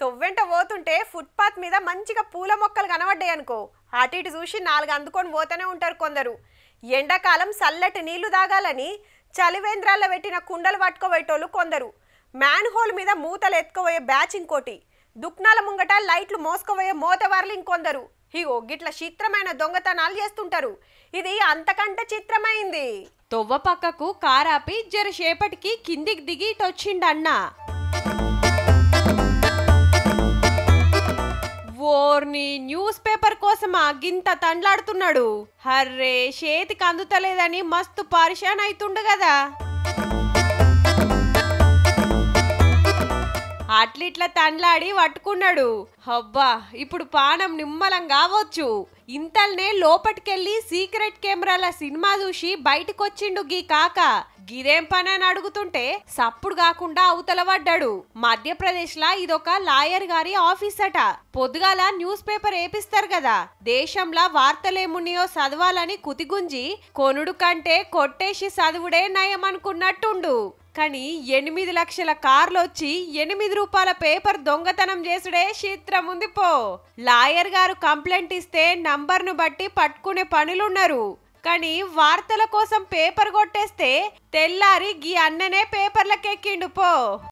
తొవ్వెంట పోతుంటే ఫుట్పాత్ మీద మంచిగా పూల మొక్కలు కనబడ్డాయి అనుకో, అటు ఇటు చూసి నాలుగు అందుకొని పోతూనే ఉంటారు కొందరు. ఎండాకాలం చల్లటి నీళ్లు తాగాలని చలివేంద్రాల్లో పెట్టిన కుండలు పట్టుకోబోయేటోళ్ళు కొందరు. మ్యాన్ హోల్ మీద మూతలు ఎత్తుకోబోయే బ్యాచ్ ఇంకోటి, దుక్నాల ముంగట లైట్లు మోసుకుపోయే మోతవార్లు ఇంకొందరు. ఇగో గిట్ల చిత్రమైన దొంగతనాలు చేస్తుంటారు. ఇది అంతకంటే చిత్రమైంది. తొవ్వ పక్కకు కారాపి జరసేపటికి కిందికి దిగి ఇటొచ్చిండన్న. ఓర్ని న్యూస్ పేపర్ కోసమా గింత తండ్లాడుతున్నాడు. హర్రే చేతికి అందుతలేదని మస్తు పరిశాన్ అయితుండు కదా. అట్లిట్లా తండ్లాడి పట్టుకున్నాడు. అబ్బా ఇప్పుడు పానం నిమ్మలం కావచ్చు. ఇంతల్నే లోపటికెళ్ళి సీక్రెట్ కెమెరాల సినిమా చూసి బయటకొచ్చిండు గీ కాక. గిదేం పని అని అడుగుతుంటే సప్పుడు కాకుండా అవతల పడ్డాడు. మధ్యప్రదేశ్ లా ఇదొక లాయర్ గారి ఆఫీస్ అట. పొద్దుగాల న్యూస్ పేపర్ ఏపిస్తారు కదా, దేశంలో వార్తలేమున్నాయో చదవాలని కుతిగుంజి కొనుడు కంటే కొట్టేసి చదువుడే నయం అనుకున్నట్టుండు. కానీ 8 లక్షల కార్లు వచ్చి 8 రూపాయల పేపర్ దొంగతనం చేసుడే చిత్రం ఉంది పో. లాయర్ గారు కంప్లైంట్ ఇస్తే నంబర్ను బట్టి పట్టుకునే పనులున్నారు. కానీ వార్తల కోసం పేపర్ కొట్టేస్తే తెల్లారి గీ అన్ననే పేపర్లకెక్కిండు పో.